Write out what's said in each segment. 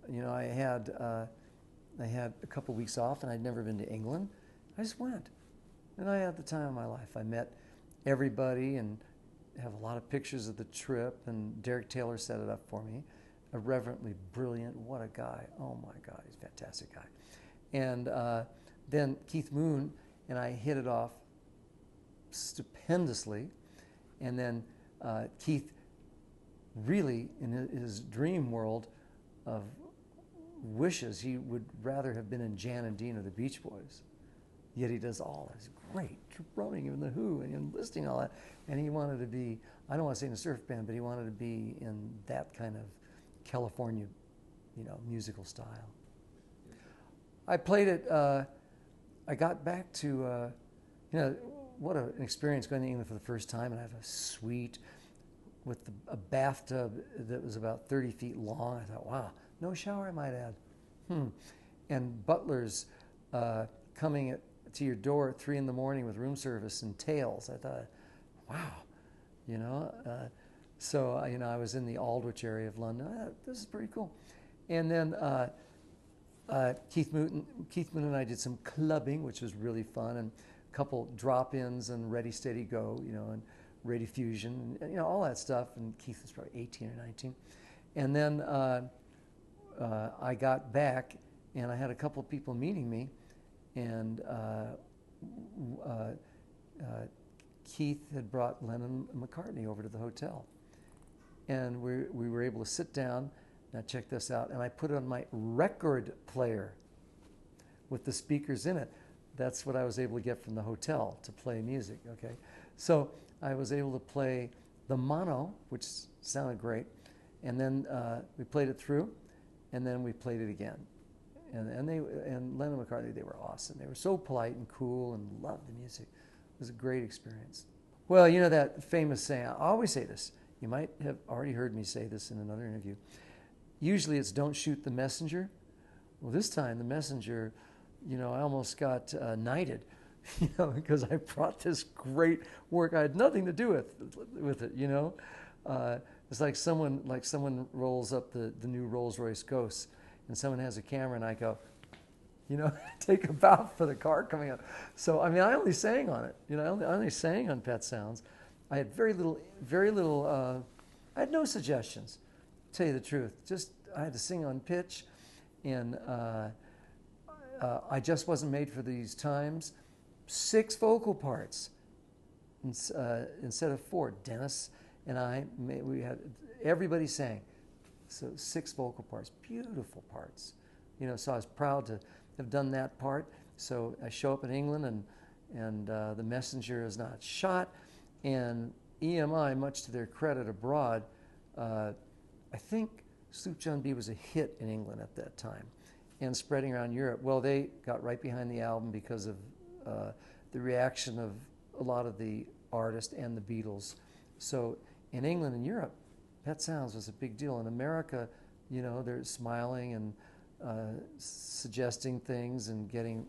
You know, I had a couple weeks off, and I'd never been to England. I just went, and I had the time of my life. I met everybody and have a lot of pictures of the trip, and Derek Taylor set it up for me. Irreverently brilliant, what a guy. Oh my God, he's a fantastic guy. And then Keith Moon and I hit it off stupendously. And then Keith really, in his dream world of wishes, he would rather have been in Jan and Dean or the Beach Boys. Yet he does all this great drumming in the Who and enlisting all that. And he wanted to be, I don't want to say in a surf band, but he wanted to be in that kind of California, you know, musical style. I played it, I got back to, you know, what an experience going to England for the first time, and I have a suite with a bathtub that was about 30 feet long. I thought, wow, no shower, I might add. And butlers coming to your door at 3 in the morning with room service and tails. I thought, wow, you know. So, you know, I was in the Aldwych area of London. This is pretty cool. And then Keith Moon and I did some clubbing, which was really fun, and a couple drop-ins and Ready, Steady, Go, you know, and Radiofusion, and, you know, all that stuff. And Keith was probably 18 or 19. And then I got back, and I had a couple of people meeting me, and Keith had brought Lennon and McCartney over to the hotel. And we were able to sit down. Now check this out. And I put it on my record player with the speakers in it. That's what I was able to get from the hotel to play music, okay? So I was able to play the mono, which sounded great. And then we played it through, and then we played it again. And Lennon and McCartney, they were awesome. They were so polite and cool and loved the music. It was a great experience. Well, you know that famous saying, I always say this. You might have already heard me say this in another interview. Usually it's don't shoot the messenger. Well, this time the messenger, you know, I almost got knighted, you know, because I brought this great work. I had nothing to do with it, you know. It's like someone rolls up the new Rolls-Royce Ghost, and someone has a camera, and I go, you know, take a bow for the car coming up. So, I mean, I only sang on it, you know, I only sang on Pet Sounds. I had very little, I had no suggestions, to tell you the truth. Just, I had to sing on pitch, and I just wasn't made for these times. 6 vocal parts instead of 4. Dennis and I, we had, everybody sang. So 6 vocal parts, beautiful parts. You know, so I was proud to have done that part. So I show up in England, and the messenger is not shot. And EMI, much to their credit abroad, I think Sloop John B was a hit in England at that time and spreading around Europe. Well, they got right behind the album because of the reaction of a lot of the artists and the Beatles. So in England and Europe, Pet Sounds was a big deal. In America, you know, they're smiling and suggesting things and getting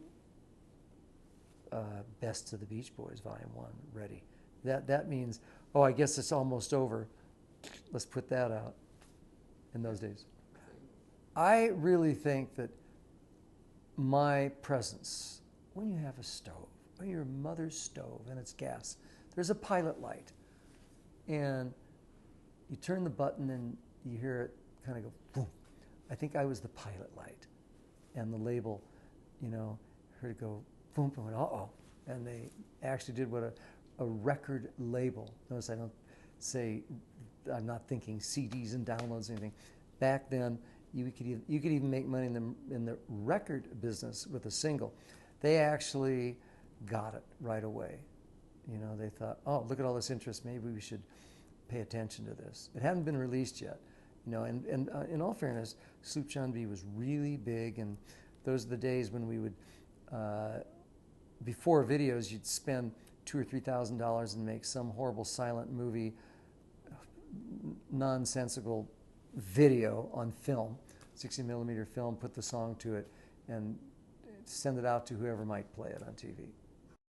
Best of the Beach Boys, Volume 1, ready. That means, oh, I guess it's almost over. Let's put that out in those days. I really think that my presence, when you have a stove, or your mother's stove and it's gas, there's a pilot light. And you turn the button and you hear it kind of go boom. I think I was the pilot light. And the label, you know, heard it go boom, and went, uh-oh. And they actually did what a record label. Notice I don't say, I'm not thinking CDs and downloads or anything. Back then, you could even make money in the record business with a single. They actually got it right away. You know, they thought, oh, look at all this interest. Maybe we should pay attention to this. It hadn't been released yet. You know, and in all fairness, Sloop John B was really big, and those are the days when we would, before videos, you'd spend $2,000 or $3,000 and make some horrible silent movie, nonsensical video on film, 60mm film, put the song to it, and send it out to whoever might play it on TV.